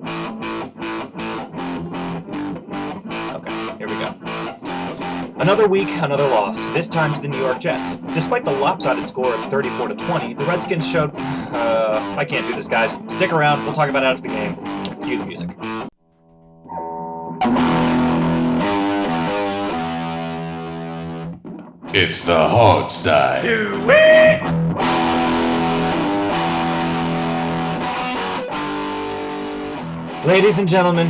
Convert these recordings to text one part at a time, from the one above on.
Okay, here we go. Another week, another loss, this time to the New York Jets. Despite the lopsided score of 34-20, the Redskins showed... I can't do this, guys. Stick around, we'll talk about it after the game. Cue the music. It's the Hogstye. Ladies and gentlemen,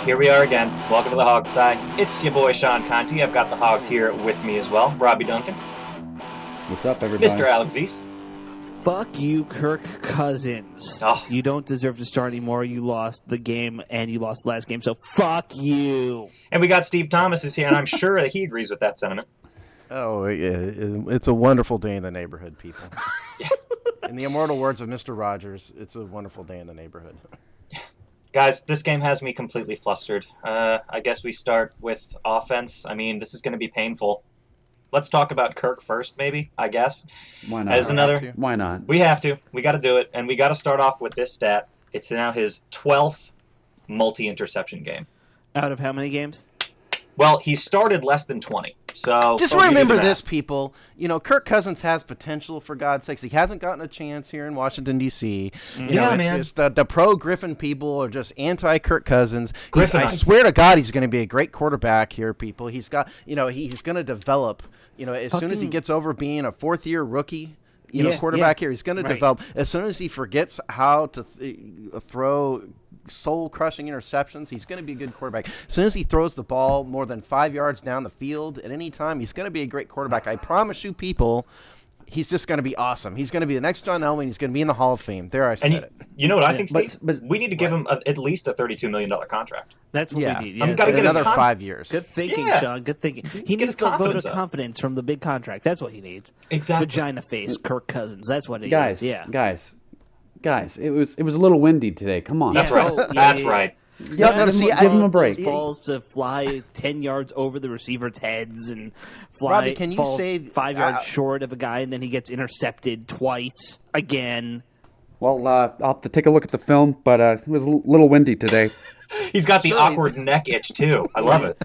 here we are again. Welcome to the Hogstye. It's your boy Sean Conti. I've got the Hogs here with me as well. Robbie Duncan. What's up, everybody? Mr. Alex Zeese. Fuck you, Kirk Cousins. Oh. You don't deserve to start anymore. You lost the game, and you lost the last game, so fuck you. And we got Steve Thomas is here, and I'm sure that he agrees with that sentiment. Oh, yeah, it's a wonderful day in the neighborhood, people. Yeah. In the immortal words of Mr. Rogers, it's a wonderful day in the neighborhood. Guys, this game has me completely flustered. I guess we start with offense. I mean, this is going to be painful. Let's talk about Kirk first, maybe, I guess. Why not? As another, Why not? we have to. We got to do it, and we got to start off with this stat. It's now his 12th multi-interception game. Out of how many games? Well, he started less than 20. So Just you do remember the this, math. people. You know, Kirk Cousins has potential, for God's sakes. He hasn't gotten a chance here in Washington, D.C. Yeah, man. It's the pro-Griffin people are just anti-Kirk Cousins. I Griffinites. swear to God, he's going to be a great quarterback here, people. He's got, he's going to develop, as soon as he gets over being a fourth-year rookie, quarterback here, he's going to develop. As soon as he forgets how to throw soul-crushing interceptions, he's going to be a good quarterback. As soon as he throws the ball more than 5 yards down the field at any time, he's going to be a great quarterback. I promise you, people, he's just going to be awesome. He's going to be the next John Elway. He's going to be in the Hall of Fame. There, I said it. You know what I think, Steve? But we need to give him at least a $32 million contract. That's what we need. I'm gotta In get his another 5 years. Good thinking, Yeah. Sean. Good thinking. He Get needs his the vote confidence of up. confidence from the big contract. That's what he needs. Exactly. Vagina face, Kirk Cousins. That's what it guys, is. Yeah. guys, it was a little windy today. Come on. That's Yeah. right. Oh, yeah, That's yeah. right. Yeah, no, give him a break. Balls to fly 10 yards over the receiver's heads and fly Robbie, can you fall say- 5 yards short of a guy, and then he gets intercepted twice again. Well, I'll have to take a look at the film, but it was a little windy today. He's got the awkward neck itch, too. I love it.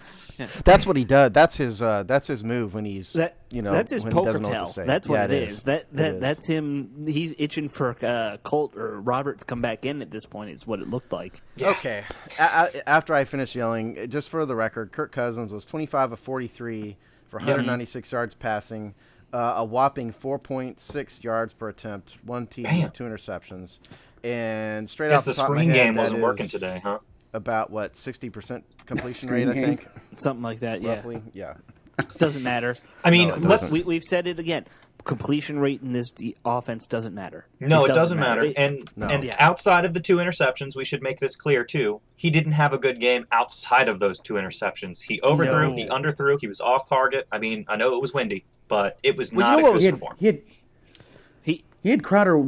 That's what he does. That's his move when he's That's his when he poker doesn't know what tell. to say. That's what Yeah, it is. It is. That's him. He's itching for Colt or Robert to come back in at this point. Is what it looked like. Yeah. Okay. After I finished yelling, just for the record, Kirk Cousins was 25 of 43 for 196 yards passing, a whopping 4.6 yards per attempt, one TD, two interceptions, and straight Guess off the the top of my screen head, game that wasn't working is today, huh? About what 60% completion Screen rate, I game. think, Something like that. Yeah. roughly. Yeah. Doesn't matter. I mean, No, it let's. doesn't. We've said it again. Completion rate in this offense doesn't matter. No, it doesn't matter. It- And Yeah. outside of the two interceptions, we should make this clear too. He didn't have a good game outside of those two interceptions. He overthrew, No. he underthrew, he was off target. I mean, I know it was windy, but it was Well, not you know a what? good performance. He had Crowder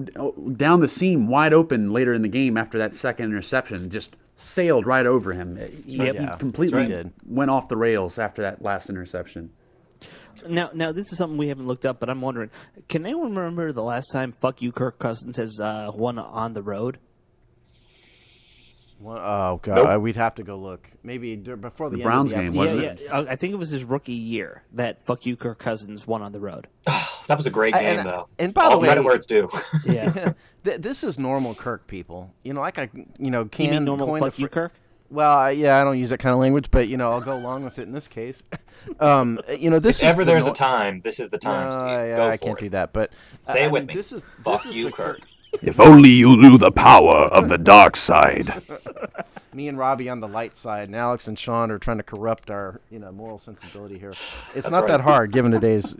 down the seam wide open later in the game after that second interception. Just sailed right over him. He Yep. completely That's right. went off the rails after that last interception. Now this is something we haven't looked up, but I'm wondering: can anyone remember the last time "fuck you, Kirk Cousins" has won on the road? Well, oh God, Nope. we'd have to go look. Maybe before the, The end Browns of the game, episode. wasn't Yeah. I think it was his rookie year that "fuck you, Kirk Cousins" won on the road. That was a great game, though. And by All the way, credit where it's due. Yeah. This is normal Kirk, people. Like I, can You mean normal coin "fuck the you, Kirk"? Well, yeah, I don't use that kind of language, but I'll go along with it in this case. This If ever is there's a time, this is the time, No, Steve. yeah, Go I for can't it. do that. But Say I it with mean, me. This is Fuck this is you, the Kirk. If only you knew the power of the dark side. Me and Robbie on the light side, and Alex and Sean are trying to corrupt our moral sensibility here. It's not right. that hard given today's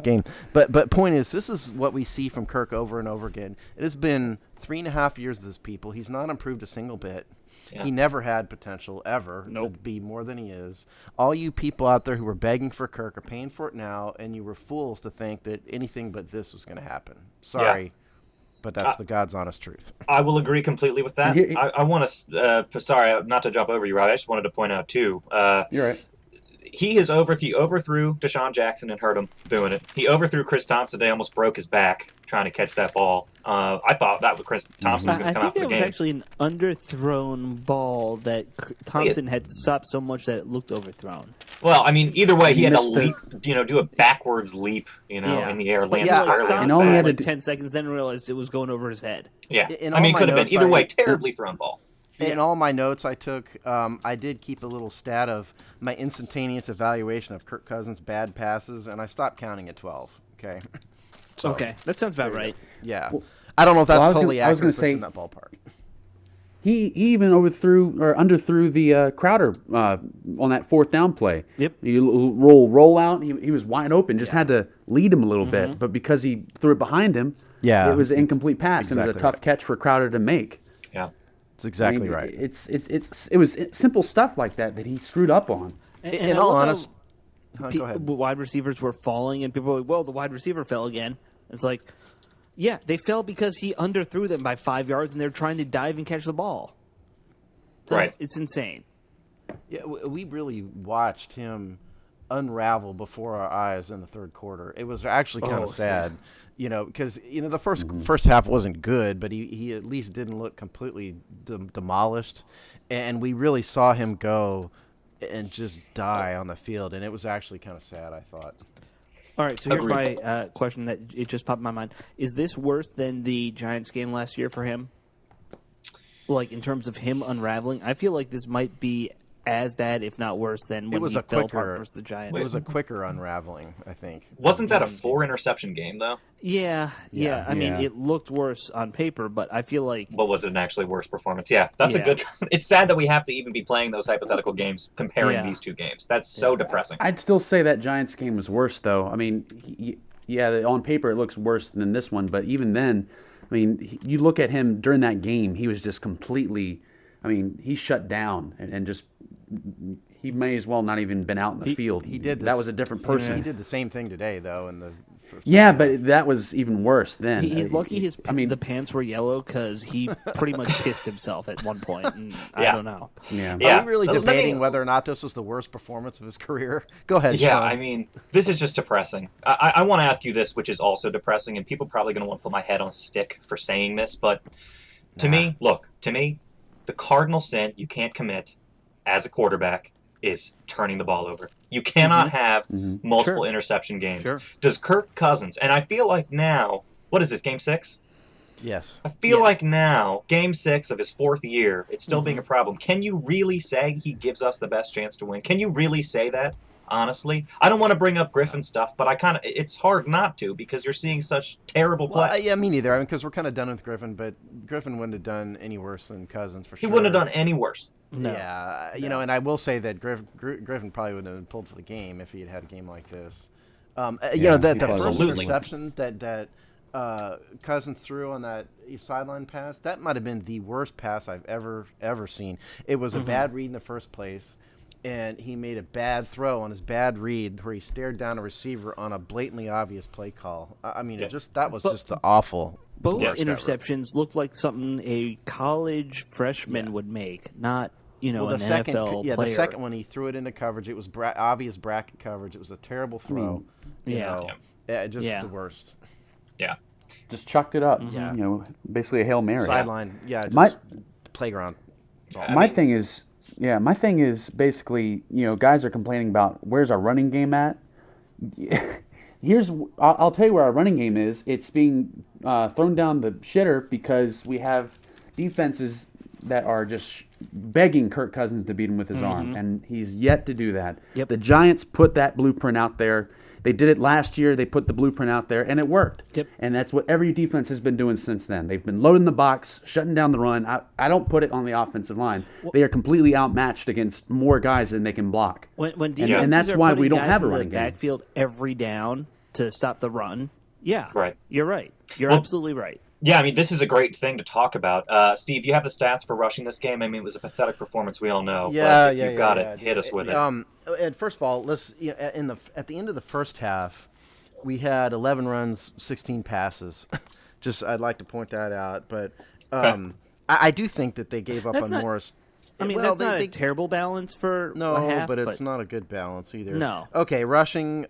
game. But point is, this is what we see from Kirk over and over again. It has been 3.5 years of this, people. He's not improved a single bit. Yeah. He never had potential ever to Nope. be more than he is. All you people out there who were begging for Kirk are paying for it now, and you were fools to think that anything but this was going to happen. Sorry, but that's the God's honest truth. I will agree completely with that. He- I want to. Sorry, not to jump over you, Rod. I just wanted to point out too. You're right. he overthrew Deshaun Jackson and hurt him doing it. He overthrew Chris Thompson. They almost broke his back trying to catch that ball. I thought that Chris Thompson was going to come out for the game. I think that was actually an underthrown ball that Thompson had stopped so much that it looked overthrown. Well, I mean, either way, he had to leap, do a backwards leap, in the air, land squarely. And only had to 10 seconds, then realized it was going over his head. Yeah, I mean, it could have been either way, terribly thrown ball. In all my notes I took, I did keep a little stat of my instantaneous evaluation of Kirk Cousins' bad passes, and I stopped counting at 12. Okay. So, okay, that sounds about right. Yeah. I don't know if that's totally accurate. I was going to say in that ballpark. He even underthrew the Crowder on that fourth down play. Yep. You roll out. He was wide open. Just had to lead him a little bit, but because he threw it behind him, it was an incomplete pass, and it was a tough catch for Crowder to make. Yeah. That's exactly right. It was simple stuff like that he screwed up on. In all honesty, go ahead. Wide receivers were falling, and people were like, well, the wide receiver fell again. It's like, yeah, they fell because he underthrew them by 5 yards, and they're trying to dive and catch the ball. So right. It's insane. Yeah, we really watched him unravel before our eyes in the third quarter. It was actually kind of sad. Yeah. Because the first half wasn't good, but he at least didn't look completely demolished, and we really saw him go and just die on the field, and it was actually kind of sad, I thought. All right, so here's my question that it just popped in my mind: is this worse than the Giants game last year for him? Like in terms of him unraveling, I feel like this might be as bad, if not worse, than when he fell apart versus the Giants. It was a quicker unraveling, I think. Wasn't that a 4-interception game, though? Yeah. I mean, it looked worse on paper, but I feel like... But was it an actually worse performance? Yeah, that's a good... It's sad that we have to even be playing those hypothetical games, comparing these two games. That's so depressing. I'd still say that Giants game was worse, though. I mean, on paper it looks worse than this one, but even then, I mean, you look at him during that game, he was just completely... I mean, he shut down and just... He may as well not even been out in the field. He did. That was a different person. He did the same thing today, though. But that was even worse then. He's lucky the pants were yellow because he pretty much pissed himself at one point. And I don't know. Yeah. Are we really debating whether or not this was the worst performance of his career? Go ahead, Yeah, Sean. I mean, this is just depressing. I want to ask you this, which is also depressing, and people are probably going to want to put my head on a stick for saying this, but to me, the cardinal sin you can't commit as a quarterback is turning the ball over. You cannot have multiple interception games. Sure. Does Kirk Cousins, and I feel like now, what is this, game 6? Yes. I feel like now, game 6 of his 4th year, it's still being a problem. Can you really say he gives us the best chance to win? Can you really say that? Honestly, I don't want to bring up Griffin stuff, but it's hard not to because you're seeing such terrible play. Well, yeah, me neither. I mean, because we're kind of done with Griffin, but Griffin wouldn't have done any worse than Cousins for sure. He wouldn't have done any worse. No. Yeah, and I will say that Griffin probably wouldn't have been pulled for the game if he had had a game like this. The first interception that Cousins threw on that sideline pass, that might have been the worst pass I've ever seen. It was a bad read in the first place. And he made a bad throw on his bad read where he stared down a receiver on a blatantly obvious play call. I mean, that was just the awful. Both interceptions looked like something a college freshman would make, not an NFL player. The second one he threw it into coverage. It was obvious bracket coverage. It was a terrible throw. The worst. Yeah, just chucked it up. Yeah, basically a Hail Mary. Sideline. Yeah, playground. My thing is basically, guys are complaining about where's our running game at. I'll tell you where our running game is. It's being thrown down the shitter because we have defenses that are just begging Kirk Cousins to beat him with his arm, and he's yet to do that. Yep. The Giants put that blueprint out there. They did it last year. They put the blueprint out there, and it worked. Yep. And that's what every defense has been doing since then. They've been loading the box, shutting down the run. I don't put it on the offensive line. They are completely outmatched against more guys than they can block. When and that's why we don't have a running game. Backfield every down to stop the run. Yeah, right. You're right. You're absolutely right. Yeah, I mean, this is a great thing to talk about. Steve, you have the stats for rushing this game. I mean, it was a pathetic performance, we all know. Yeah, but if you've got it, hit us with it. And first of all, let's at the end of the first half, we had 11 runs, 16 passes. I'd like to point that out. But I do think that they gave up on Morris. I mean, that's not a terrible balance for a half, but it's not a good balance either. No. Okay, rushing.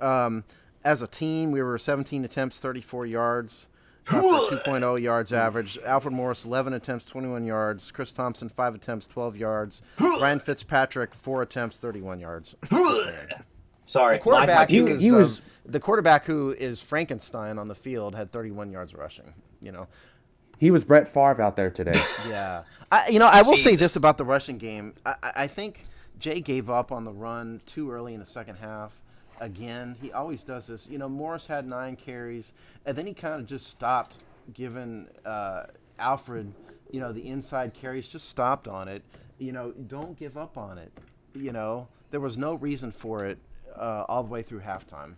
As a team, we were 17 attempts, 34 yards. For 2.0 yards average. Alfred Morris, 11 attempts, 21 yards. Chris Thompson, 5 attempts, 12 yards. Ryan Fitzpatrick, 4 attempts, 31 yards. Sorry, the quarterback, the quarterback who is Frankenstein on the field had 31 yards rushing. He was Brett Favre out there today. Yeah. I will say this about the rushing game. I think Jay gave up on the run too early in the second half. Again, he always does this. Morris had 9 carries, and then he kind of just stopped giving Alfred, the inside carries, just stopped on it. Don't give up on it. There was no reason for it all the way through halftime.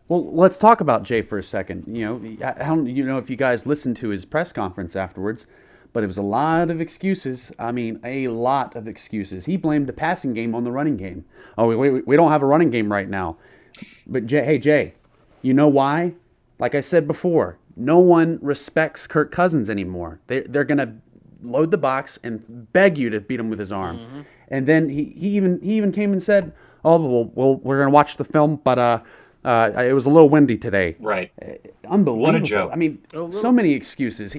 Well, let's talk about Jay for a second. I don't if you guys listened to his press conference afterwards, but it was a lot of excuses. I mean, a lot of excuses. He blamed the passing game on the running game. Oh, we don't have a running game right now. But Jay, you know why? Like I said before, no one respects Kirk Cousins anymore. They're going to load the box and beg you to beat him with his arm. Mm-hmm. And then he even came and said, "Oh, well, we're going to watch the film, but it was a little windy today." Right. Unbelievable. What a joke. I mean, so many excuses.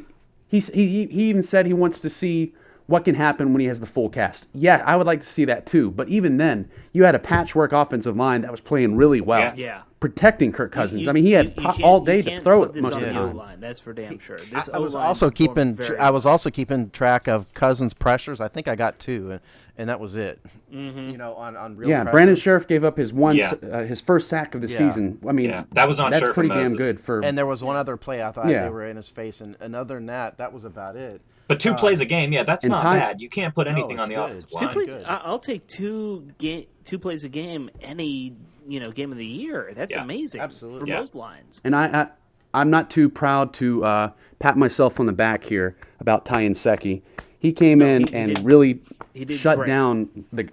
He even said he wants to see what can happen when he has the full cast. Yeah, I would like to see that too. But even then, you had a patchwork offensive line that was playing really well. Yeah. Protecting Kirk Cousins. I mean, he had all day to throw it most of the time. O-line, that's for damn sure. I was also keeping track of Cousins' pressures. I think I got 2, and that was it. Mm-hmm. On real. Yeah, pressure. Brandon Sheriff gave up his first sack of the season. I mean, that was on that's Sheriff pretty and damn Moses. good for. And there was one other play I thought they were in his face, and other than that was about it. But 2 plays a game, that's not bad. You can't put anything on the offensive line. 2 plays. I'll take 2 plays a game any game of the year. That's amazing. Absolutely. For most lines. And I'm not too proud to pat myself on the back here about Ty Inseki. He came in and really shut down the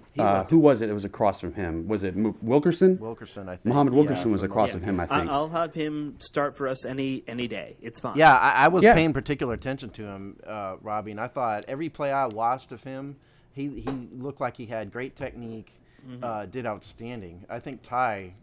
who was it? It was across from him. Was it Wilkerson? Wilkerson, I think. Muhammad Wilkerson was across from him, I think. I'll have him start for us any day. It's fine. Yeah, I was paying particular attention to him, Robbie, and I thought every play I watched of him, he looked like he had great technique, did outstanding. I think Ty,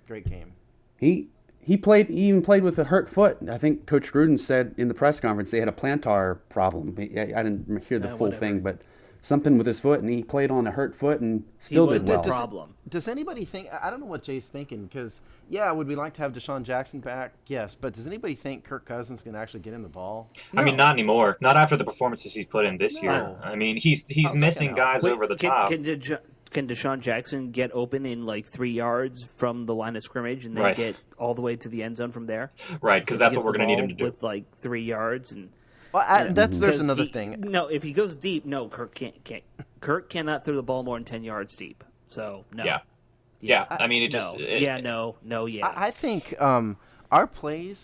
great game. He even played with a hurt foot. I think Coach Gruden said in the press conference they had a plantar problem. I didn't hear the full thing, but something with his foot, and he played on a hurt foot and still did well. Problem. Does anybody think? I don't know what Jay's thinking, because would we like to have Deshaun Jackson back? Yes, but does anybody think Kirk Cousins can actually get him the ball? No. I mean, not anymore. Not after the performances he's put in this year. I mean, he's missing guys over the top. Can Deshaun Jackson get open in like 3 yards from the line of scrimmage and then get all the way to the end zone from there? Right, because that's what we're going to need him to do. With like 3 yards and. Well, there's another thing. No, if he goes deep, no, Kirk can't. Kirk cannot throw the ball more than 10 yards deep. So no. Yeah. I mean, it just. I think our play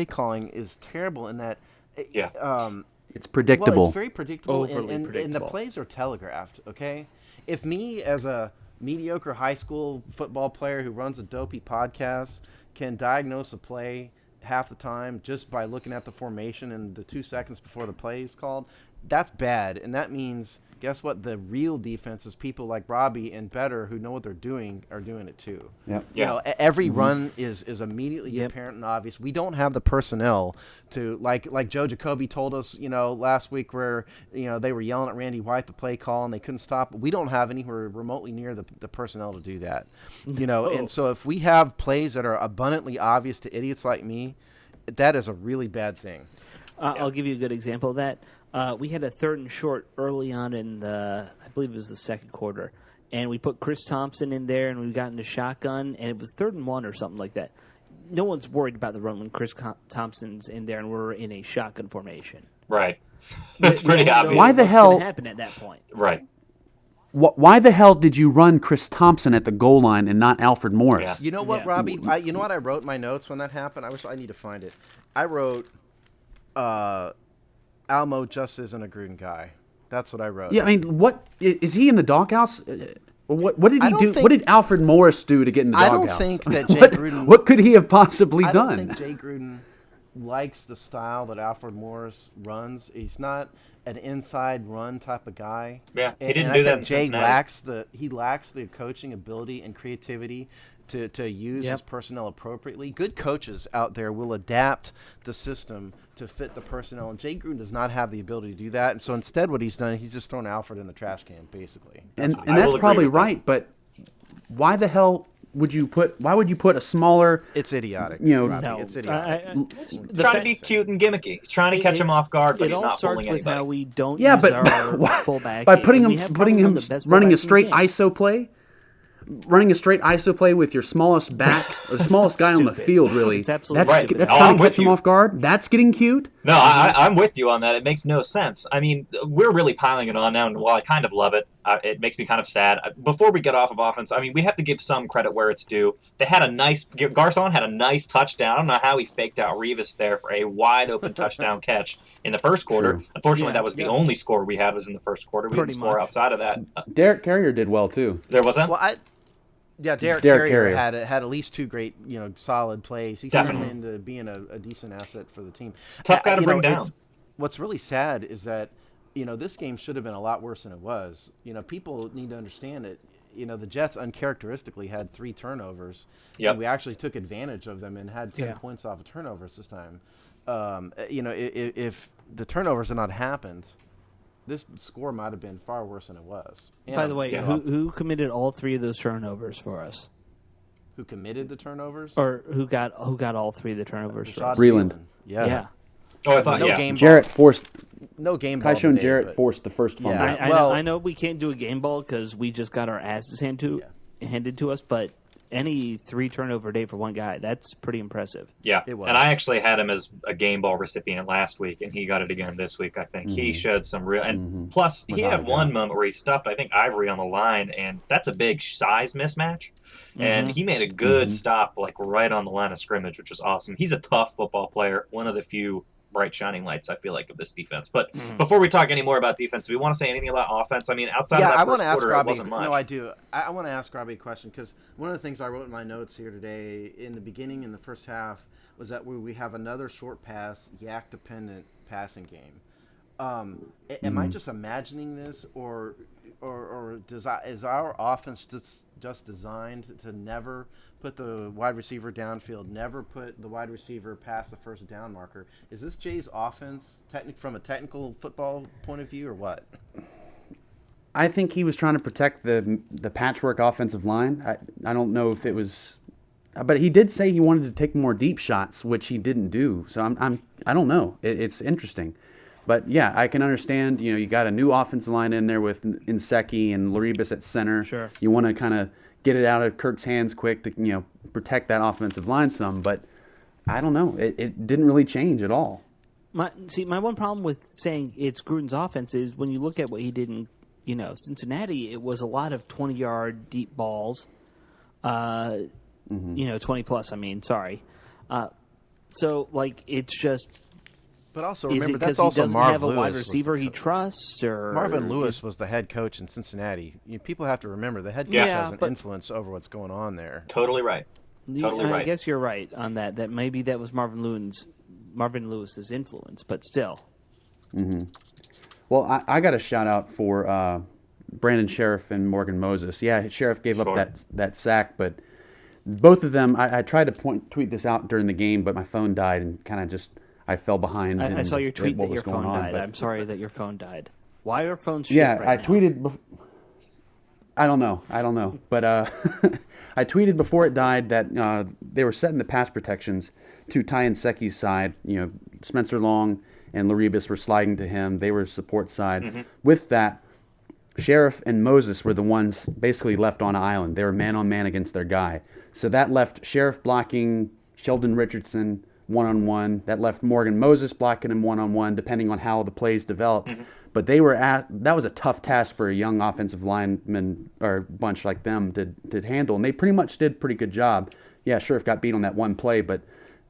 calling is terrible in that. It's predictable. Well, it's very predictable, and the plays are telegraphed, okay? If me, as a mediocre high school football player who runs a dopey podcast, can diagnose a play half the time just by looking at the formation and the 2 seconds before the play is called, that's bad. And that means, guess what? The real defenses, people like Robbie and Better who know what they're doing, are doing it too. Yep. Every run is immediately apparent and obvious. We don't have the personnel to, like Joe Jacoby told us, last week, where they were yelling at Randy White the play call and they couldn't stop. We don't have anywhere remotely near the personnel to do that. And so if we have plays that are abundantly obvious to idiots like me, that is a really bad thing. I'll give you a good example of that. We had a 3rd and short early on in I believe it was the second quarter, and we put Chris Thompson in there, and we got into shotgun, and it was 3rd and 1 or something like that. No one's worried about the run when Chris Thompson's in there, and we're in a shotgun formation. Right. That's pretty obvious. Why the hell? What's going to happen at that point? Right. Why the hell did you run Chris Thompson at the goal line and not Alfred Morris? Yeah. You know what, Robbie? You know what I wrote in my notes when that happened? I need to find it. I wrote, Almo just isn't a Gruden guy. That's what I wrote. Yeah, I mean, what is he in the doghouse? What did he do? What did Alfred Morris do to get in the doghouse? I don't think that Jay Gruden. What could he have possibly done? I don't think Jay Gruden likes the style that Alfred Morris runs. He's not an inside run type of guy. Yeah, he and didn't I do that think in Jay Cincinnati. lacks the coaching ability and creativity to use his personnel appropriately. Good coaches out there will adapt the system to fit the personnel, and Jay Gruden does not have the ability to do that. And so instead, what he's done, he's just thrown Alfred in the trash can, basically. And that's probably right, but why the hell would you put a smaller? It's idiotic. It's idiotic. Trying to be cute and gimmicky. He's trying to catch him off guard, but he's not fooling anybody. It all starts with how we don't yeah, use but our fullback. by putting him running a straight ISO. ISO play. Running a straight ISO play with your smallest back, or the smallest guy on the field, really. It's absolutely that's stupid. that's trying to catch him off guard. That's getting cute. No, I'm with you on that. It makes no sense. I mean, we're really piling it on now, and while I kind of love it, it makes me kind of sad. Before we get off of offense, I mean, we have to give some credit where it's due. Garcon had a nice touchdown. I don't know how he faked out Revis there for a wide open touchdown catch in the first quarter. Sure. Unfortunately, that was the only score we had was in the first quarter. We didn't score outside of that. Derek Carrier did well too. There wasn't. Well, Derek Carrier had at least two great, solid plays. He's turned into being a decent asset for the team. Tough guy to bring down. What's really sad is that, this game should have been a lot worse than it was. People need to understand it. The Jets uncharacteristically had 3 turnovers. Yep. And we actually took advantage of them and had 10 points off of turnovers this time. If the turnovers had not happened, this score might have been far worse than it was. By the way, who committed all 3 of those turnovers for us? Who committed the turnovers? Or who got all 3 of the turnovers for us? Breland. Yeah. Oh, I thought Jarrett forced. No game ball. Kaisho and Jarrett forced the first fumble. I know we can't do a game ball because we just got our asses handed to us, but any 3 turnover day for one guy, that's pretty impressive. Yeah, it was. And I actually had him as a game ball recipient last week, and he got it again this week, I think. He showed some real... And plus, he had one moment where he stuffed, I think, Ivory on the line, and that's a big size mismatch. And he made a good stop, right on the line of scrimmage, which was awesome. He's a tough football player, one of the few bright shining lights, I feel like, of this defense. But before we talk any more about defense, do we want to say anything about offense? I mean, outside of that first quarter, it wasn't much. No, I do. I want to ask Robbie a question, because one of the things I wrote in my notes here today, in the beginning, in the first half, was that we have another short pass, yak-dependent passing game. Am I just imagining this, or is our offense just designed to never put the wide receiver downfield, never put the wide receiver past the first down marker? Is this Jay's offense from a technical football point of view, or what? I think he was trying to protect the patchwork offensive line. I don't know if it was, but he did say he wanted to take more deep shots, which he didn't do. So I don't know. It's interesting. But yeah, I can understand. You got a new offensive line in there with Nsekhe and Laribus at center. Sure. You want to kind of get it out of Kirk's hands quick to protect that offensive line some. But I don't know. It didn't really change at all. My one problem with saying it's Gruden's offense is when you look at what he did in Cincinnati, it was a lot of 20-yard deep balls. 20 plus. I mean, sorry. So it's just. But also remember, that's also Marvin have a Lewis wide receiver he trusts, or Marvin Lewis was the head coach in Cincinnati. People have to remember the head coach has an influence over what's going on there. Totally right. I guess you're right on that. That maybe that was Marvin Lewis's influence, but still. Mm-hmm. Well, I got a shout out for Brandon Sheriff and Morgan Moses. Yeah, Sheriff gave up that sack, but both of them. I tried to tweet this out during the game, but my phone died and kind of just. I fell behind. I saw your tweet that your phone died. I'm sorry that your phone died. Why are phones shit right now? I tweeted. I don't know. But I tweeted before it died that they were setting the pass protections to Ty Nsekhe's side. Spencer Long and Laribus were sliding to him. They were support side. Mm-hmm. With that, Sheriff and Moses were the ones basically left on an island. They were man-on-man against their guy. So that left Sheriff blocking Sheldon Richardson one-on-one. That left Morgan Moses blocking him one-on-one, depending on how the plays developed. Mm-hmm. But that was a tough task for a young offensive lineman or bunch like them to handle, and they pretty much did a pretty good job. Yeah, Sheriff got beat on that one play, but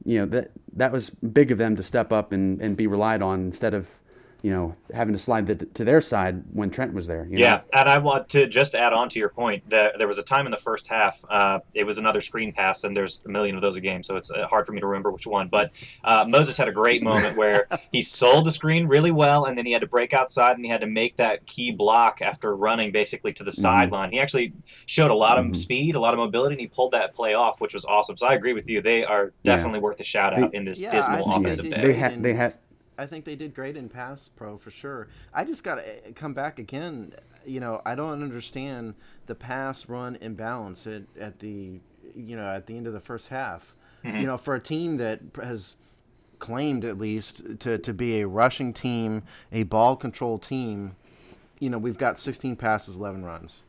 that was big of them to step up and be relied on instead of having to slide to their side when Trent was there. Yeah, and I want to just add on to your point that there was a time in the first half, it was another screen pass, and there's a million of those a game, so it's hard for me to remember which one. But Moses had a great moment where he sold the screen really well, and then he had to break outside, and he had to make that key block after running basically to the sideline. He actually showed a lot of speed, a lot of mobility, and he pulled that play off, which was awesome. So I agree with you. They are definitely worth a shout-out in this dismal offensive day. I think they did great in pass pro for sure. I just got to come back again. I don't understand the pass run imbalance at the end of the first half. For a team that has claimed at least to be a rushing team, a ball control team, we've got 16 passes, 11 runs.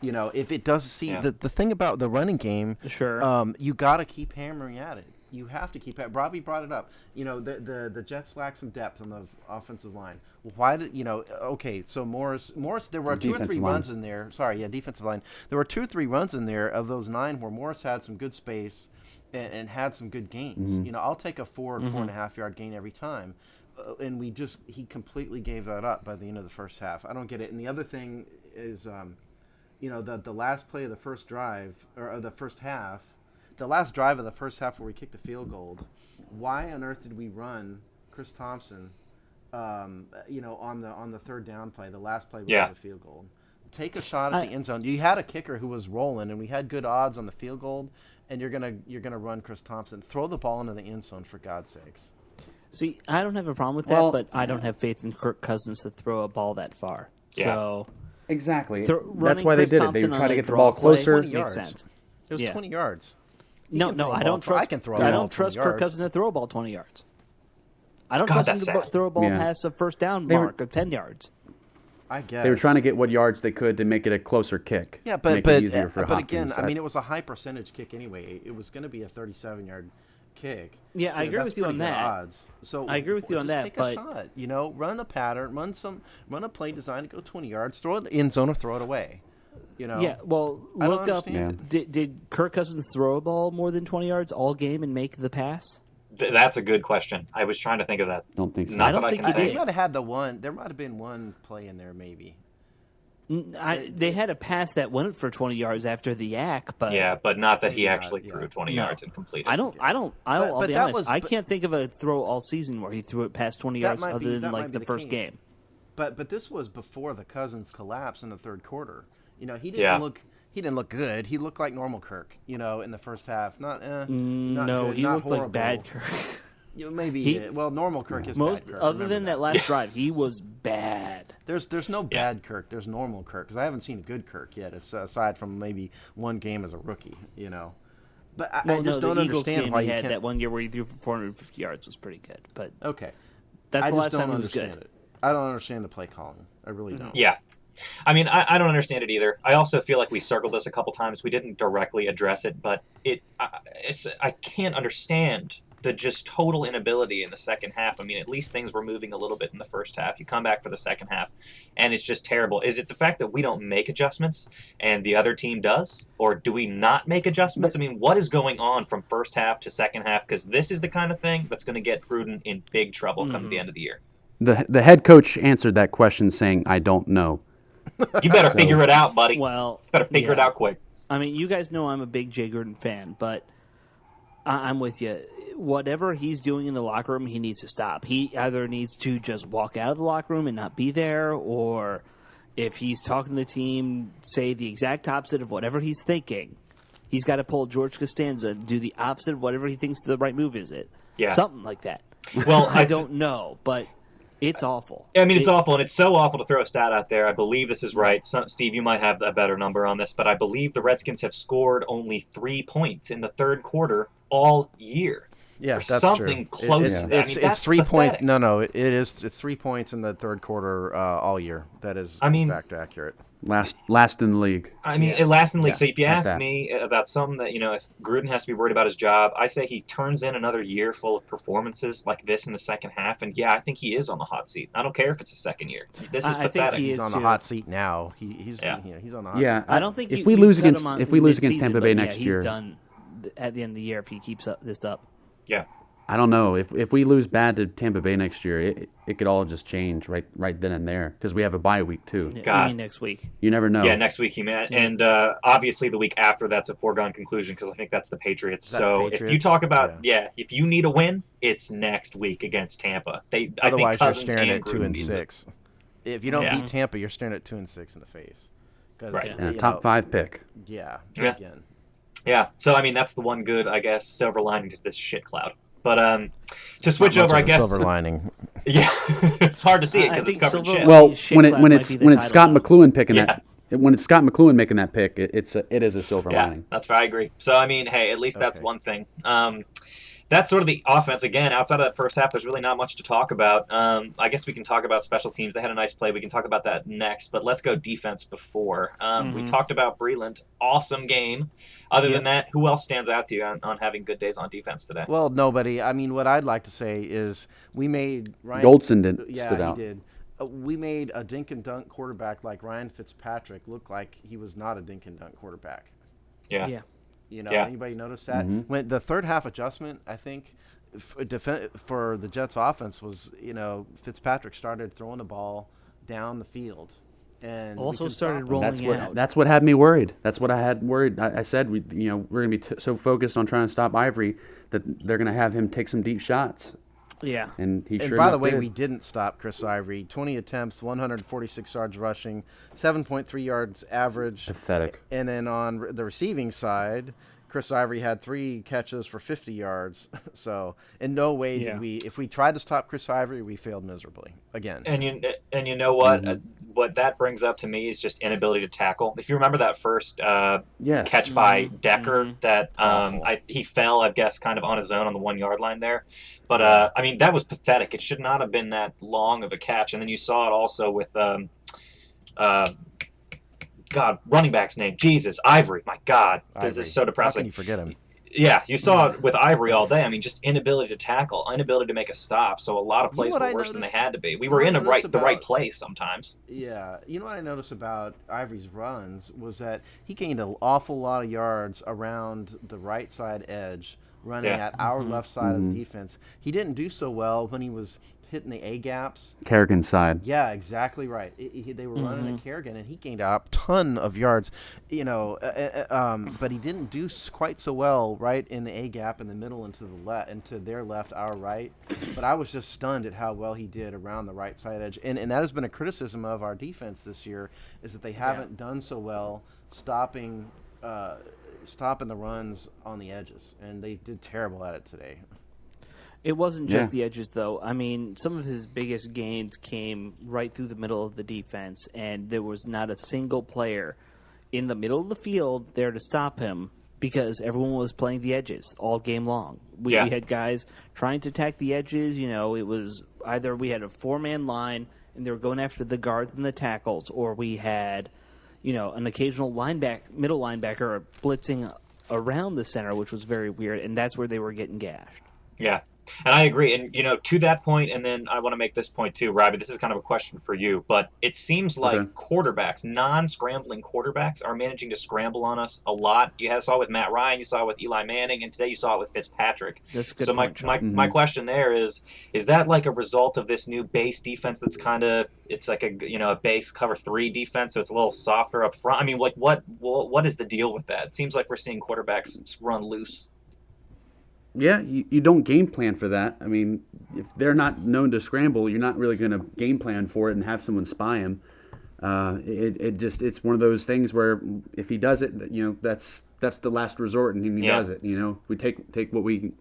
If it does the thing about the running game, sure, you got to keep hammering at it. You have to keep it. Robbie brought it up. The Jets lack some depth on the offensive line. Why did okay, so Morris there were two or three runs in there. Sorry, defensive line. There were 2 or 3 runs in there of those 9 where Morris had some good space and had some good gains. I'll take a 4 or 4.5 yard gain every time. And he completely gave that up by the end of the first half. I don't get it. And the other thing is the last play of the first drive or the first half. The last drive of the first half where we kicked the field goal, why on earth did we run Chris Thompson, on the third down play, the last play was the field goal? Take a shot at the end zone. You had a kicker who was rolling, and we had good odds on the field goal, and you're gonna run Chris Thompson. Throw the ball into the end zone for God's sakes. See, I don't have a problem with that, but I don't have faith in Kirk Cousins to throw a ball that far. Yeah. So exactly, that's why they did it. They try to get the ball closer. Makes sense. It was 20 yards. No, I don't trust. I can throw a ball. I don't trust Kirk Cousins to throw a ball 20 yards. I don't trust him to throw a ball past a first down mark of 10 yards. I guess they were trying to get what yards they could to make it a closer kick. Yeah, but again, I mean, it was a high percentage kick anyway. It was going to be a 37-yard kick. Yeah, I agree with you on that. Odds. So I agree with you on that. Take a shot. Run a pattern, run a play design to go 20 yards, throw it in zone or throw it away. Yeah, well, look up. Did Kirk Cousins throw a ball more than 20 yards all game and make the pass? That's a good question. I was trying to think of that. Don't think so. Not I don't that think I can he think. did. Might have had the one. There might have been one play in there, maybe. They had a pass that went for 20 yards after the yak, but but not that he actually threw 20 yards and completed. I'll be honest. I can't think of a throw all season where he threw it past 20 yards other than like the first game. But this was before the Cousins collapse in the third quarter. He didn't look. He didn't look good. He looked like normal Kirk, in the first half. Not good, he not looked horrible. Like bad Kirk. Normal Kirk is most bad Kirk. Other than that last drive, he was bad. There's no bad Kirk. There's normal Kirk because I haven't seen a good Kirk yet, aside from maybe one game as a rookie. But I just don't understand why he you had can't. that one year where he threw for 450 yards was pretty good. But okay, that's I the just last don't time he was understand good. it. I don't understand the play calling. I really don't. Yeah. I mean, I don't understand it either. I also feel like we circled this a couple times. We didn't directly address it, but I can't understand the just total inability in the second half. I mean, at least things were moving a little bit in the first half. You come back for the second half, and it's just terrible. Is it the fact that we don't make adjustments and the other team does? Or do we not make adjustments? I mean, what is going on from first half to second half? Because this is the kind of thing that's going to get Gruden in big trouble come the end of the year. The head coach answered that question saying, "I don't know." You better figure it out, buddy. Well, better figure it out quick. I mean, you guys know I'm a big Jay Gruden fan, but I'm with you. Whatever he's doing in the locker room, he needs to stop. He either needs to just walk out of the locker room and not be there, or if he's talking to the team, say the exact opposite of whatever he's thinking. He's got to pull George Costanza and do the opposite of whatever he thinks the right move is. Something like that. Well, I don't know, but it's awful. I mean, it's awful, and it's so awful to throw a stat out there. I believe this is right. Steve, you might have a better number on this, but I believe the Redskins have scored only 3 points in the third quarter all year. Yeah, that's something true. Close to that. It's 3 points. No, it is. It's 3 points in the third quarter all year. That is, in fact, accurate. Last in the league. I mean, it last in the league. So if you ask me about something that, if Gruden has to be worried about his job, I say he turns in another year full of performances like this in the second half. And I think he is on the hot seat. I don't care if it's a second year. This is pathetic. He's on the hot seat now. He's on the hot seat. I don't think if we lose against Tampa Bay next year, he's done at the end of the year if he keeps this up. Yeah. I don't know if we lose bad to Tampa Bay next year, it could all just change right then and there because we have a bye week too. Yeah, you mean next week? You never know. Yeah, next week he meant, and obviously the week after that's a foregone conclusion because I think that's the Patriots. If you talk about if you need a win, it's next week against Tampa. Otherwise, I you're think staring at 2-6. If you don't beat Tampa, you're staring at 2-6 in the face. Right. Top 5 pick. Yeah. Again. Yeah. So I mean, that's the one good, I guess, silver lining to this shit cloud. But to switch over, I guess silver lining. Yeah, it's hard to see it because it's covered in shit. Well, when it's Scott McLuhan picking that, when it's Scott McLuhan making that pick, it is a silver lining. That's fair. I agree. So I mean, hey, at least that's one thing. That's sort of the offense. Again, outside of that first half, there's really not much to talk about. I guess we can talk about special teams. They had a nice play. We can talk about that next. But let's go defense before. We talked about Breland. Awesome game. Other than that, who else stands out to you on having good days on defense today? Well, nobody. I mean, what I'd like to say is we made Ryan Goldson stood out. He did. We made a dink and dunk quarterback like Ryan Fitzpatrick look like he was not a dink and dunk quarterback. Yeah. You know, anybody notice that? When the third half adjustment, I think, for the Jets offense was, Fitzpatrick started throwing the ball down the field. And also started rolling out. That's what had me worried. That's what I had worried. I said, we're going to be so focused on trying to stop Ivory that they're going to have him take some deep shots. Yeah. And by the way, we didn't stop Chris Ivory. 20 attempts, 146 yards rushing, 7.3 yards average. Pathetic. And then on the receiving side, Chris Ivory had 3 catches for 50 yards. So in no way did we. If we tried to stop Chris Ivory, we failed miserably again. And you know what? What that brings up to me is just inability to tackle. If you remember that first catch by Decker, that he fell, I guess, kind of on his own on the 1 yard line there. But I mean, that was pathetic. It should not have been that long of a catch. And then you saw it also with running back's name, Jesus, Ivory. My God, this is so depressing. How can you forget him? Yeah, you saw it with Ivory all day. I mean, just inability to tackle, inability to make a stop. So a lot of plays were worse than they had to be. We were in the right place sometimes. Yeah. You know what I noticed about Ivory's runs was that he gained an awful lot of yards around the right side edge, running at our left side of the defense. He didn't do so well when he was hitting the A-gaps. Kerrigan's side. Yeah, exactly right. They were running at Kerrigan, and he gained a ton of yards, but he didn't do quite so well right in the A-gap in the middle and to their left, our right. But I was just stunned at how well he did around the right side edge. And that has been a criticism of our defense this year, is that they haven't done so well stopping the runs on the edges, and they did terrible at it today. It wasn't just the edges, though. I mean, some of his biggest gains came right through the middle of the defense, and there was not a single player in the middle of the field there to stop him because everyone was playing the edges all game long. We had guys trying to attack the edges. It was either we had a 4-man line, and they were going after the guards and the tackles, or we had, an occasional middle linebacker blitzing around the center, which was very weird, and that's where they were getting gashed. Yeah. And I agree. And, to that point, and then I want to make this point too, Robbie, this is kind of a question for you, but it seems like quarterbacks, non-scrambling quarterbacks, are managing to scramble on us a lot. You saw it with Matt Ryan, you saw it with Eli Manning, and today you saw it with Fitzpatrick. That's a good point, my question there is that like a result of this new base defense that's kind of, it's like a base cover 3 defense, so it's a little softer up front? I mean, like what is the deal with that? It seems like we're seeing quarterbacks run loose. Yeah, you don't game plan for that. I mean, if they're not known to scramble, you're not really going to game plan for it and have someone spy him. It's one of those things where if he does it, that's the last resort, and he does it. We take what we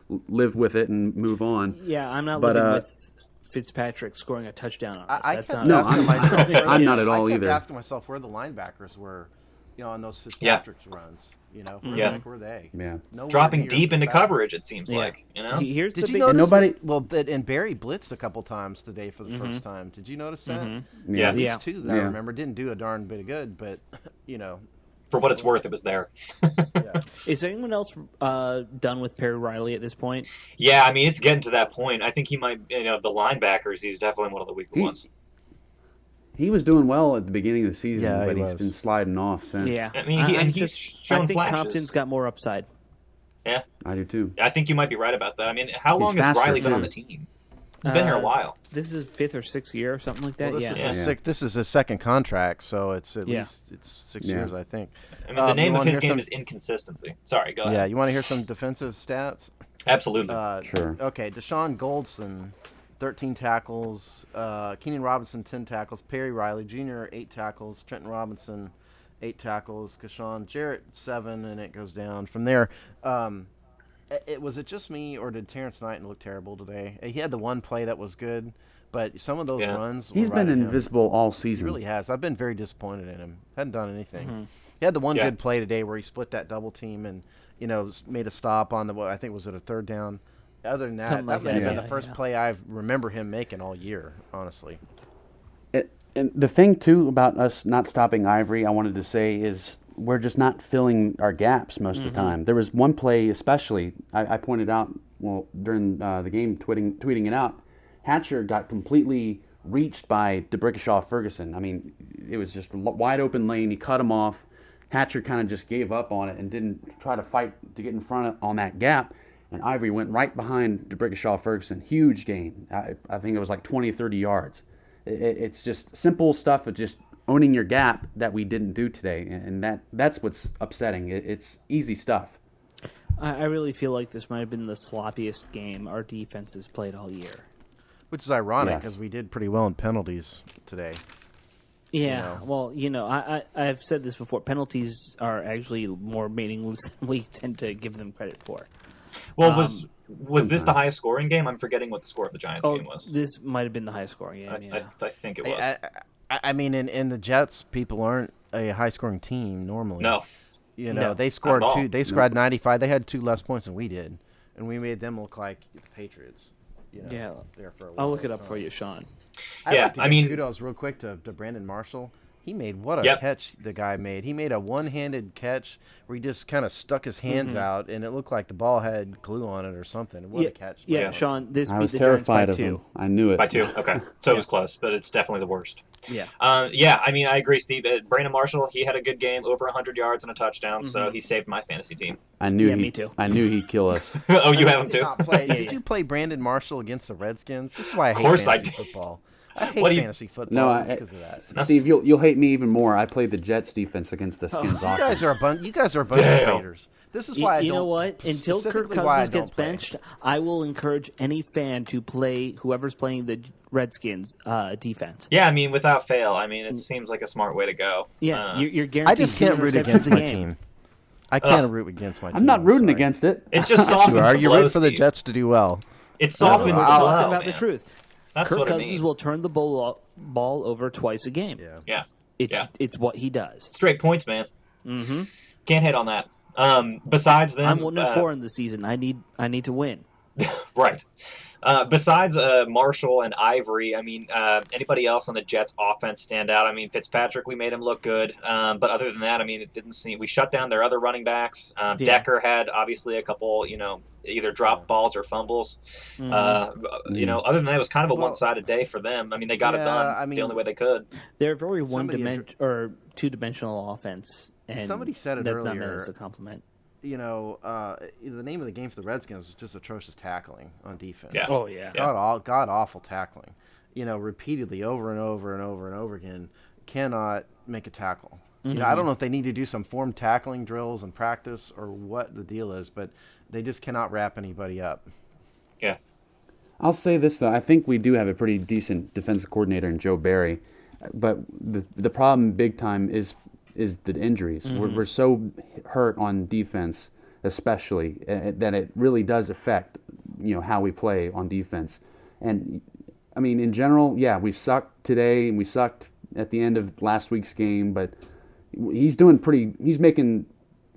live with it and move on. Yeah, I'm not living with Fitzpatrick scoring a touchdown on us. I'm not at all either. I kept asking myself where the linebackers were, on those Fitzpatrick's runs. Where were they? Yeah, dropping deep into coverage. It seems like Here's Did the you notice? And Barry blitzed a couple times today for the first time. Did you notice that? Yeah, these 2 that I remember didn't do a darn bit of good, but for what it's worth, it was there. Is anyone else done with Perry Riley at this point? Yeah, I mean it's getting to that point. I think he might. The linebackers, he's definitely one of the weaker ones. He was doing well at the beginning of the season, but he's was. Been sliding off since. Yeah, I mean, he's shown I think flashes. Compton's got more upside. Yeah, I do too. I think you might be right about that. I mean, how long has faster, Riley been too. on the team? He's been here a while. This is 5th or 6th year or something like that. Well, Yeah. this is his second contract, so it's at Yeah. least it's 6 Yeah. years, I think. I mean, the name you of wanna his hear game some- is inconsistency. Sorry, go ahead. Yeah, you want to hear some defensive stats? Absolutely. Sure. Okay, Deshaun Goldson, 13 tackles. Keenan Robinson, 10 tackles. Perry Riley Jr., 8 tackles. Trenton Robinson, 8 tackles. Kashawn Jarrett, 7, and it goes down from there. Was it just me, or did Terrence Knighton look terrible today? He had the one play that was good, but some of those runs were He's right been at him. invisible all He season. really has. I've been very disappointed in him. Hadn't done anything. He had the one good play today where he split that double team and made a stop on I think was it a 3rd down. Other than that, Something that like might have that, been yeah, the first play I remember him making all year. Honestly, And the thing too about us not stopping Ivory, I wanted to say, is we're just not filling our gaps most of the time. There was one play especially I pointed out during the game, tweeting it out. Hatcher got completely reached by DeBrickashaw Ferguson. I mean, it was just a wide open lane. He cut him off. Hatcher kind of just gave up on it and didn't try to fight to get in front on that gap. And Ivory went right behind DeBrickashaw Ferguson. Huge gain. I think it was like 20, 30 yards. It's just simple stuff of just owning your gap that we didn't do today. And that's what's upsetting. It's easy stuff. I really feel like this might have been the sloppiest game our defense has played all year. which is ironic Yes. because we did pretty well in penalties today. Yeah, well, I've said this before. Penalties are actually more meaningless than we tend to give them credit for. Well, was this the highest scoring game? I'm forgetting what the score of the Giants game was. This might have been the highest scoring game. Yeah. I think it was. I mean, in the Jets, people aren't a high-scoring team normally. No. No, they scored not at all. two. They scored 95. They had 2 less points than we did, and we made them look like the Patriots. Yeah. There for a I'll while. look it up for you, Sean. I'd Yeah, like to I give mean- kudos real quick to Brandon Marshall. He made what a Yep. catch the guy made. He made a one-handed catch where he just kind of stuck his hands out, and it looked like the ball had glue on it or something. What Yeah, a catch! yeah, Yeah. Sean. This I beat was the Giants by terrified of 2. him. I knew it. By 2. Okay. So it was close, but it's definitely the worst. Yeah. Yeah, I mean, I agree, Steve. Brandon Marshall, he had a good game, over 100 yards and a touchdown, so he saved my fantasy team. I knew Yeah, me too. I knew he'd kill us. Oh, you have him Did too? not play. Yeah, Did yeah. you play Brandon Marshall against the Redskins? This is why I hate course I fantasy did. football. I hate What do you- fantasy football No, because of that. Steve, you'll hate me even more. I played the Jets defense against the Skins You offense. guys are a bunch. You guys are a bunch Damn. of traitors. This is why I don't. You know what? Until Kirk specifically why I Cousins gets don't play. benched, I will encourage any fan to play whoever's playing the Redskins defense. Yeah, I mean, without fail, I mean, it seems like a smart way to go. Yeah, you're I guaranteed. just can't 2 root interceptions against a my game. team. I can't root against my team. I'm not rooting sorry. against it. It just softens You are. the You blow, root for the Steve. Jets to do well. It softens the We're blow, talking about the man. truth. That's Kirk what it Cousins means. will turn the ball over twice a game. Yeah. It's what he does. Straight points, man. Mm-hmm. Can't hit on that. Besides them, I'm 1-4 in the season. I need to win. right. Besides Marshall and Ivory, I mean, anybody else on the Jets offense stand out? I mean, Fitzpatrick, we made him look good. But other than that, I mean, it didn't seem... We shut down their other running backs. Decker had, obviously, a couple, either drop balls or fumbles. Other than that, it was kind of a one-sided day for them. I mean, they got it done the only way they could. They're very Somebody or two-dimensional offense. And Somebody said it that's not earlier. meant as a compliment. The name of the game for the Redskins was just atrocious tackling on defense. Yeah. Oh yeah. God awful tackling. Repeatedly over and over and over and over again, cannot make a tackle. I don't know if they need to do some form tackling drills and practice or what the deal is, but they just cannot wrap anybody up. Yeah. I'll say this though, I think we do have a pretty decent defensive coordinator in Joe Barry, but the problem big time is the injuries. We're so hurt on defense, especially that it really does affect how we play on defense. And I mean, in general, yeah, we sucked today and we sucked at the end of last week's game, but he's doing pretty. He's making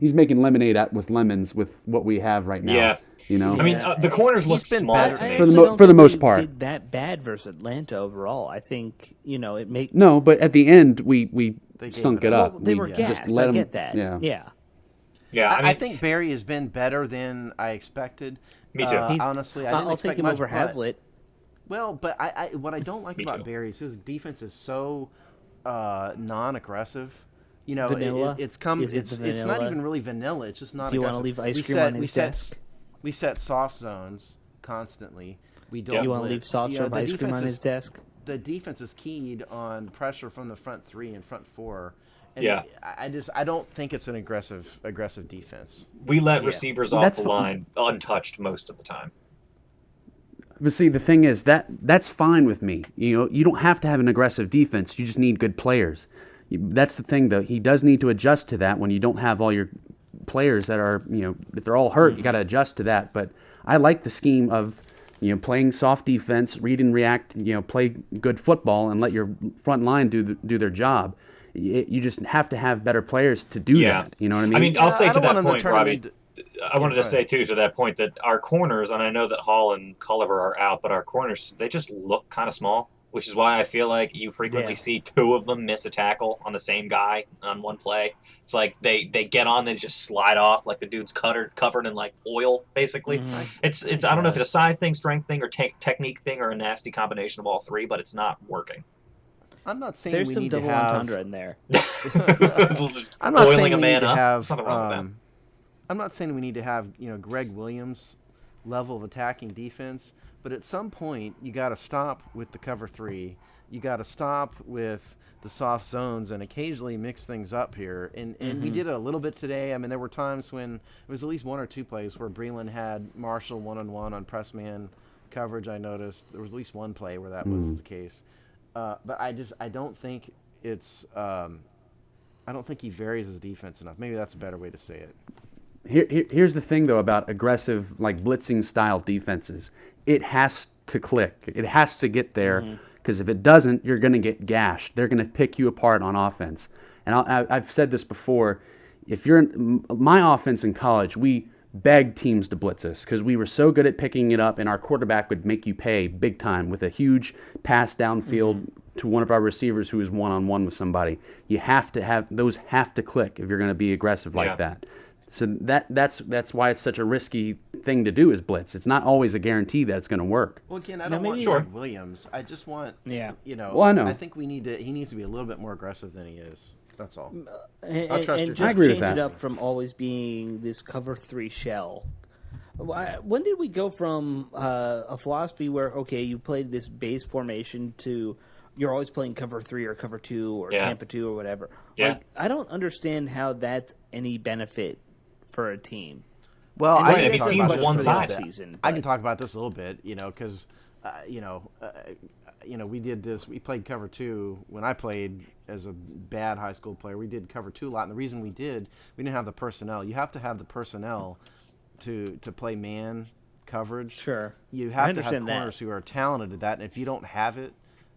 lemonade with lemons with what we have right now. Yeah. I I mean, the corners look He's been small better. to I me. For the actually mo- don't for the think most they part. did that bad versus Atlanta overall. I think it made No, but at the end we They gave stunk it it up. up. they We were just gassed. let I 'em- get that. Yeah. Yeah, I mean, I think Barry has been better than I expected. Me too. Honestly, I didn't I'll expect take him much, over but- Hazlitt. Well, but what I don't like Me about too. Barry is his defense is so non-aggressive. You know, Vanilla? it's come. Is it It's the it's not vanilla? even really vanilla. It's just not. Do you want to aggressive. leave ice cream on his desk? We set soft zones constantly. We don't. Do you want to leave blitz. soft You know, serve the ice cream defense on his is- desk? The defense is keyed on pressure from the front three and front four. And Yeah. I don't think it's an aggressive defense. We let Yeah. receivers off That's the fine. line untouched most of the time. But see, the thing is that's fine with me. You know, you don't have to have an aggressive defense. You just need good players. That's the thing, though. He does need to adjust to that when you don't have all your players that are, you know, if they're all hurt, you got to adjust to that. But I like the scheme of, you know, playing soft defense, read and react, you know, play good football and let your front line do their job. You just have to have better players to do that. You know what I mean? I mean, I'll say I to don't want that him to point, turn him Robbie. into- I wanted go to say ahead. too to that point that our corners, and I know that Hall and Culliver are out, but our corners, they just look kind of small, which is why I feel like you frequently Yeah. see two of them miss a tackle on the same guy on one play. It's like they get on, they just slide off like the dude's covered in like oil, basically. It's I don't know if it's a size thing, strength thing, or technique thing, or a nasty combination of all three, but it's not working. I'm not saying There's we some need to double have. entendre in there. Just I'm not oiling saying a we man need to up. have. There's nothing wrong with that. I'm not saying we need to have Greg Williams level of attacking defense, but at some point you got to stop with the cover three. You got to stop with the soft zones and occasionally mix things up here. And we did it a little bit today. I mean, there were times when it was at least one or two plays where Breland had Marshall one-on-one on press man coverage. I noticed there was at least one play where that was the case. But I don't think it's. I don't think he varies his defense enough. Maybe that's a better way to say it. Here's the thing, though, about aggressive, like blitzing style defenses. It has to click. It has to get there, because if it doesn't, you're going to get gashed. They're going to pick you apart on offense. And I've said this before. If you're in my offense in college, we begged teams to blitz us because we were so good at picking it up, and our quarterback would make you pay big time with a huge pass downfield to one of our receivers who is one-on-one with somebody. You have to have those have to click if you're going to be aggressive like that. So that's why it's such a risky thing to do is blitz. It's not always a guarantee that it's going to work. Well, again, I Now, don't want maybe- Greg Williams. I just want, Yeah. Well, I know. I think he needs to be a little bit more aggressive than he is. That's all. And, I'll trust and your just I agree with change that. it up from always being this cover three shell. When did we go from a philosophy where, okay, you played this base formation to you're always playing cover three or cover two or Tampa 2 or whatever? Yeah. Like, I don't understand how that's any benefit for a team. Well, Right, I it can talk seems about this one a little side. bit. Season, I but- can talk about this a little bit, because, we did this. We played cover two when I played as a bad high school player. We did cover two a lot, and the reason we didn't have the personnel. You have to have the personnel to play man coverage. Sure. You I have to have understand that. corners who are talented at that, and if you don't have it,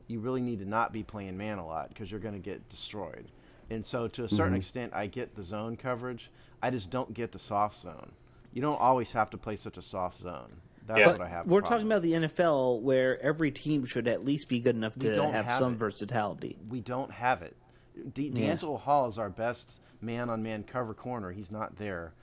you really need to not be playing man a lot because you're going to get destroyed. And so, to a certain extent, I get the zone coverage. I just don't get the soft zone. You don't always have to play such a soft zone. That's Yeah. what I have. a We're problem talking about the NFL, where every team should at least be good enough We to don't have have some it. versatility. We don't have it. D'Angelo Hall is our best man-on-man cover corner. He's not there.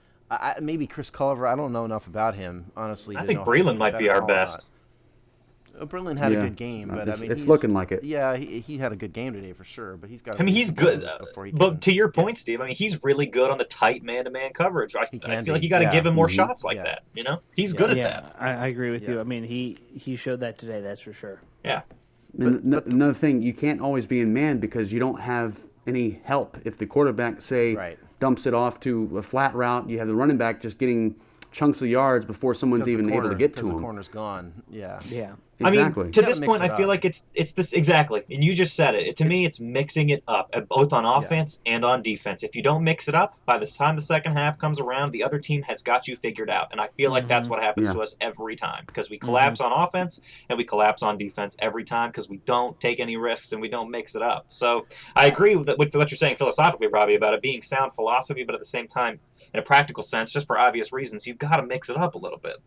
Maybe Chris Culliver. I don't know enough about him, honestly. I to think know if Breland he's might be better our Hall or best. not. Breland had a Yeah. good game, but I mean, it's he's looking like it. Yeah, he had a good game today for sure. But he's got. I mean, he's good. Before he But can- to your point, Steve, I mean, he's really good on the tight man-to-man coverage. I can feel be, like you got to yeah. give him more shots like Yeah. that. You know, he's good at Yeah, that. I agree with you. Yeah. I mean, he showed that today. That's for sure. Yeah. And another thing, you can't always be in man because you don't have any help. If the quarterback, say, Right. dumps it off to a flat route, you have the running back just getting chunks of yards before someone's because even the able to corner- get to because the him. corner's gone. Yeah. Yeah. Exactly. I mean, to You this gotta point, mix it I feel up. like it's this exactly, and you just said it. To me, it's mixing it up, both on offense and on defense. If you don't mix it up, by the time the second half comes around, the other team has got you figured out, and I feel like that's what happens Yeah. to us every time because we collapse on offense and we collapse on defense every time because we don't take any risks and we don't mix it up. So I agree with what you're saying philosophically, Robbie, about it being sound philosophy, but at the same time, in a practical sense, just for obvious reasons, you've got to mix it up a little bit.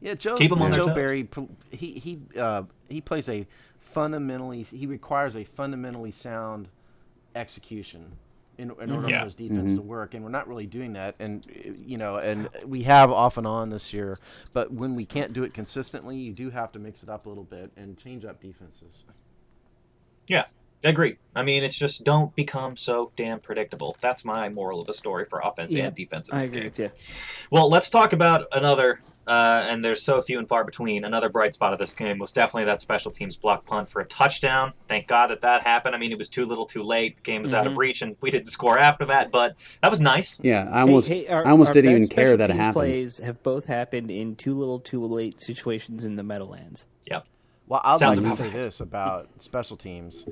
Yeah, Joe. Keep 'em on their Joe toes. Barry. He plays a fundamentally. He requires a fundamentally sound execution in order Yeah. for his defense to work, and we're not really doing that. And and we have off and on this year. But when we can't do it consistently, you do have to mix it up a little bit and change up defenses. Yeah. Agree. I mean, it's just don't become so damn predictable. That's my moral of the story for offense and defense in this game. I agree with you. Well, let's talk about another, and there's so few and far between, another bright spot of this game was definitely that special teams block punt for a touchdown. Thank God that happened. I mean, it was too little too late. The game was out of reach, and we didn't score after that, but that was nice. Yeah, I almost didn't even care that it happened. Plays have both happened in too little too late situations in the Meadowlands. Yep. Well, I'd like to say this about special teams.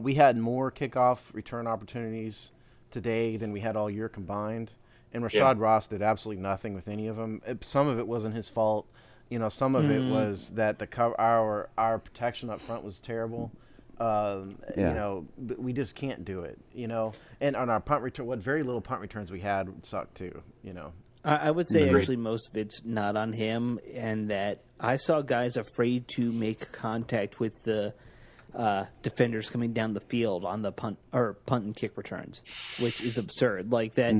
We had more kickoff return opportunities today than we had all year combined. And Rashad Ross did absolutely nothing with any of them. Some of it wasn't his fault. Some of it was that our protection up front was terrible. We just can't do it. And on our punt return, what very little punt returns we had sucked too. I would say actually most of it's not on him, and that I saw guys afraid to make contact with the defenders coming down the field on the punt and kick returns, which is absurd. Like that,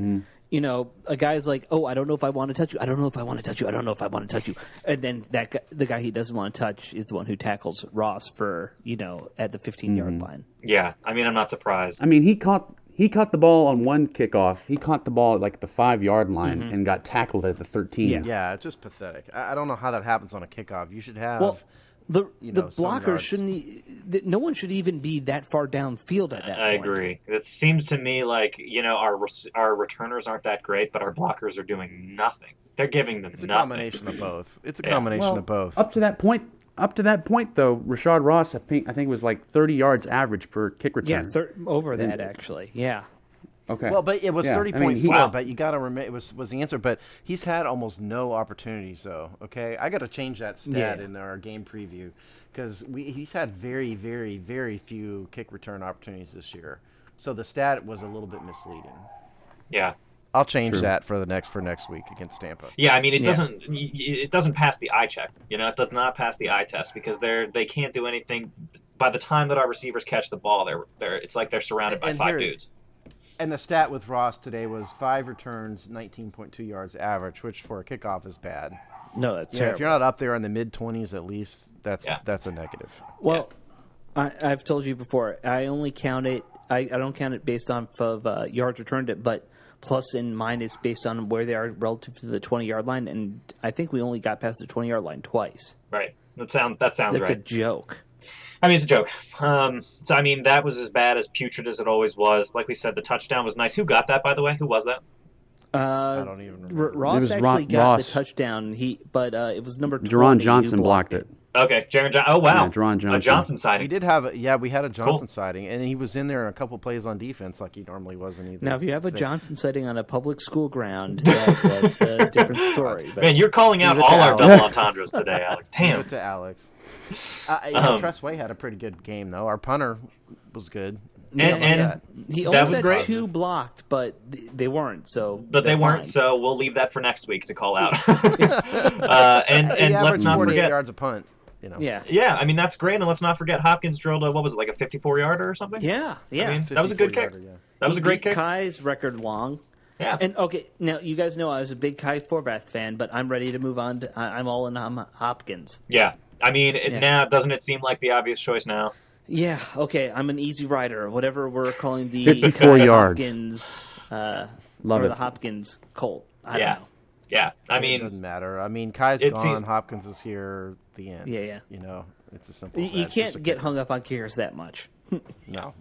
a guy's like, "Oh, I don't know if I want to touch you. I don't know if I want to touch you. I don't know if I want to touch you." And then the guy he doesn't want to touch is the one who tackles Ross for at the 15-yard line. Yeah, I mean, I'm not surprised. I mean, he caught the ball on one kickoff. He caught the ball at like the 5-yard line and got tackled at the 13. Yeah, it's just pathetic. I don't know how that happens on a kickoff. You should have. Well, the blockers shouldn't. No one should even be that far downfield at that point. I agree. It seems to me like our returners aren't that great, but our blockers are doing nothing. They're giving them nothing. It's a combination of both. It's a combination of both. Up to that point, though, Rashad Ross, I think was like 30 yards average per kick return. Yeah, over that actually. Yeah. Okay. Well, but it was 30.4, wow. but you got to remember it was the answer. But he's had almost no opportunities, though. Okay, I got to change that stat in our game preview because he's had very, very, very few kick return opportunities this year. So the stat was a little bit misleading. Yeah. I'll change that for next week against Tampa. Yeah, I mean it doesn't pass the eye check. It does not pass the eye test because they can't do anything. By the time that our receivers catch the ball, it's like they're surrounded by five dudes. And the stat with Ross today was 5 returns, 19.2 yards average, which for a kickoff is bad. No, that's terrible. If you're not up there in the mid-20s at least, that's a negative. Well, I've told you before, I only count it. I don't count it based on yards returned, but plus and minus based on where they are relative to the 20-yard line, and I think we only got past the 20-yard line twice. Right. That sounds right. That's a joke. I mean, it's a joke. So, I mean, that was as bad as putrid as it always was. Like we said, the touchdown was nice. Who got that, by the way? Who was that? I don't even remember. Ross actually got the touchdown. But it was number 20. Jaron Johnson blocked it. Okay, Jaron Johnson. Oh, wow. Yeah, Jaron Johnson. A Johnson sighting. We did have we had a Johnson sighting, and he was in there in a couple plays on defense like he normally wasn't either. Now, if you have a Johnson sighting on a public school ground, that's a different story. But man, you're calling out all our double entendres today, Alex. Damn. Give it to Alex. Tress Way had a pretty good game, though. Our punter was good. And he only had 2 blocked, but they weren't. But they weren't, so we'll leave that for next week to call out. And let's not 48 forget yards a punt. Yeah, I mean that's great, and let's not forget Hopkins drilled a 54-yarder or something. Yeah. I mean, that was a good kick. That was a great kick. Kai's record long. Yeah. And okay, now you guys know I was a big Kai Forbath fan, but I'm ready to move on. I'm all in on Hopkins. Yeah, I mean now doesn't it seem like the obvious choice now? Yeah. Okay, I'm an easy rider, whatever we're calling the 54 yards. Hopkins, Love it. The Hopkins Colt. I don't know. Yeah, I mean, it doesn't matter. I mean, Kai's gone, Hopkins is here. The end. Yeah. It's a simple. You can't get hung up on kickers that much. No,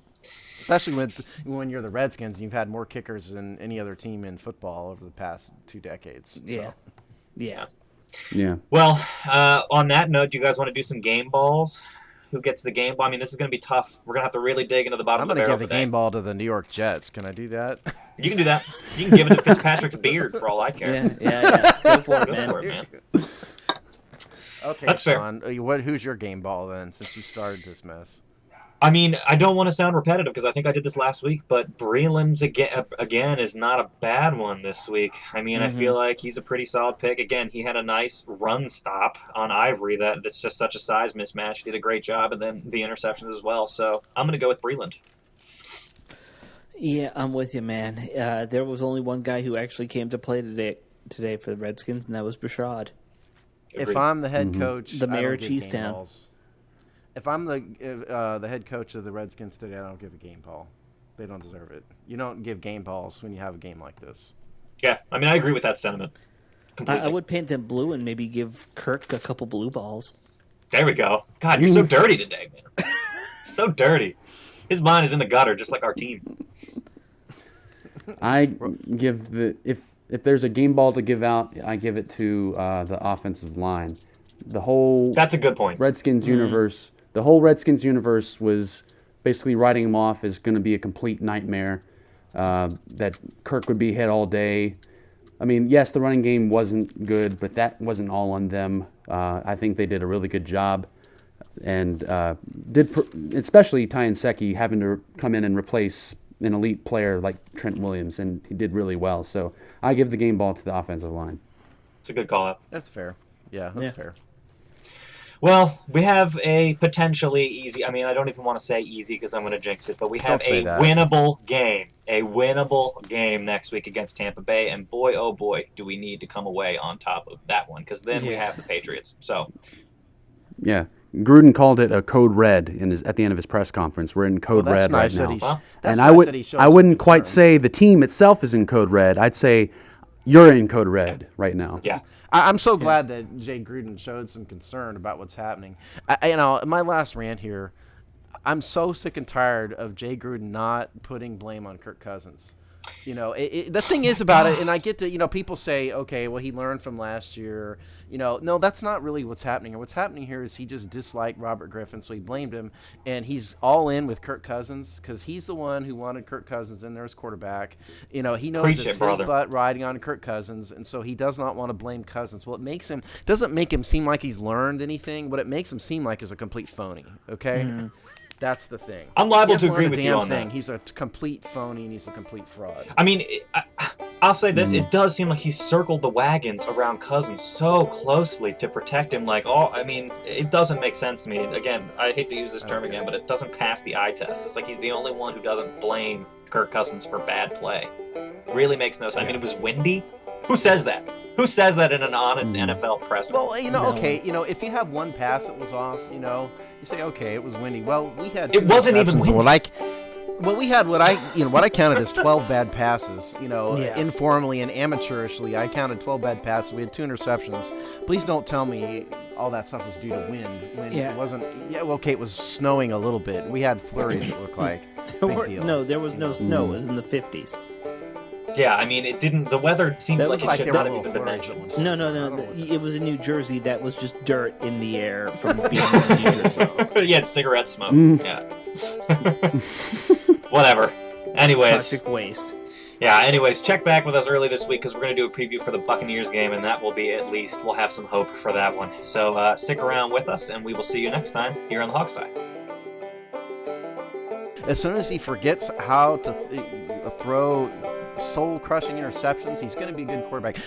especially when you're the Redskins and you've had more kickers than any other team in football over the past 2 decades. So. Yeah. Well, on that note, do you guys want to do some game balls? Who gets the game ball? I mean, this is going to be tough. We're going to have to really dig into the bottom of the barrel. I'm going to give the game ball to the New York Jets. Can I do that? You can do that. You can give it to Fitzpatrick's beard for all I care. Yeah. Go for it, man. Okay, that's Sean, fair. Who's your game ball then, since you started this mess? I mean, I don't want to sound repetitive because I think I did this last week, but Breeland's again is not a bad one this week. I mean, I feel like he's a pretty solid pick. Again, he had a nice run stop on Ivory that's just such a size mismatch. He did a great job, and then the interceptions as well. So I'm going to go with Breeland. Yeah, I'm with you, man. There was only one guy who actually came to play today for the Redskins, and that was Bashad. If I'm the head coach, the mayor I of don't give game Cheesetown. balls. if I'm the head coach of the Redskins today, I don't give a game ball. They don't deserve it. You don't give game balls when you have a game like this. Yeah, I mean, I agree with that sentiment. Completely. I would paint them blue and maybe give Kirk a couple blue balls. There we go. God, you're so dirty today, man. So dirty. His mind is in the gutter, just like our team. I give if there's a game ball to give out, I give it to the offensive line. That's a good point. Redskins universe. The whole Redskins universe was basically writing him off as going to be a complete nightmare. That Kirk would be hit all day. I mean, yes, the running game wasn't good, but that wasn't all on them. I think they did a really good job, and especially Ty Nsekhe having to come in and replace an elite player like Trent Williams, and he did really well. So I give the game ball to the offensive line. It's a good call out. That's fair. Yeah, that's fair. Well, we have a potentially easy, I mean, I don't even want to say easy because I'm going to jinx it, but we have a winnable game. A winnable game next week against Tampa Bay, and boy, oh boy, do we need to come away on top of that one, because then we have the Patriots. So, yeah, Gruden called it a code red at the end of his press conference. We're in code red right now, and I wouldn't quite say the team itself is in code red. I'd say you're in code red right now. Yeah. I'm so glad that Jay Gruden showed some concern about what's happening. My last rant here, I'm so sick and tired of Jay Gruden not putting blame on Kirk Cousins. The thing is about it, and I get to, people say, okay, well, he learned from last year. No, that's not really what's happening. What's happening here is he just disliked Robert Griffin, so he blamed him, and he's all in with Kirk Cousins because he's the one who wanted Kirk Cousins in there as quarterback. He knows it's his butt riding on Kirk Cousins, and so he does not want to blame Cousins. Well, doesn't make him seem like he's learned anything. What it makes him seem like is a complete phony, okay? Mm-hmm. That's the thing. I'm liable to agree with you on that. He's a complete phony and he's a complete fraud. I mean, I'll say this. It does seem like he's circled the wagons around Cousins so closely to protect him. It doesn't make sense to me. Again, I hate to use this term again, but it doesn't pass the eye test. It's like he's the only one who doesn't blame Kirk Cousins for bad play. Really makes no sense. I mean, it was windy. Who says that? Who says that in an honest NFL presser? Well, okay, if you have one pass that was off, you say, okay, it was windy. Well, we had it wasn't even windy. We had what I counted as 12 bad passes. Informally and amateurishly, I counted 12 bad passes. We had 2 interceptions. Please don't tell me all that stuff was due to wind. It wasn't. Yeah, well, okay, it was snowing a little bit. We had flurries. It looked like. No, there was no snow. It was in the 50s. Yeah, I mean, it didn't. The weather seemed like it should not have even been mentioned. No. It was in New Jersey. That was just dirt in the air from being in New Jersey. You had cigarette smoke. Yeah. Whatever. Anyways. Toxic waste. Yeah, anyways, check back with us early this week because we're going to do a preview for the Buccaneers game, and that will be we'll have some hope for that one. So stick around with us, and we will see you next time here on the Hawk's Eye. As soon as he forgets how to throw soul-crushing interceptions, he's going to be a good quarterback.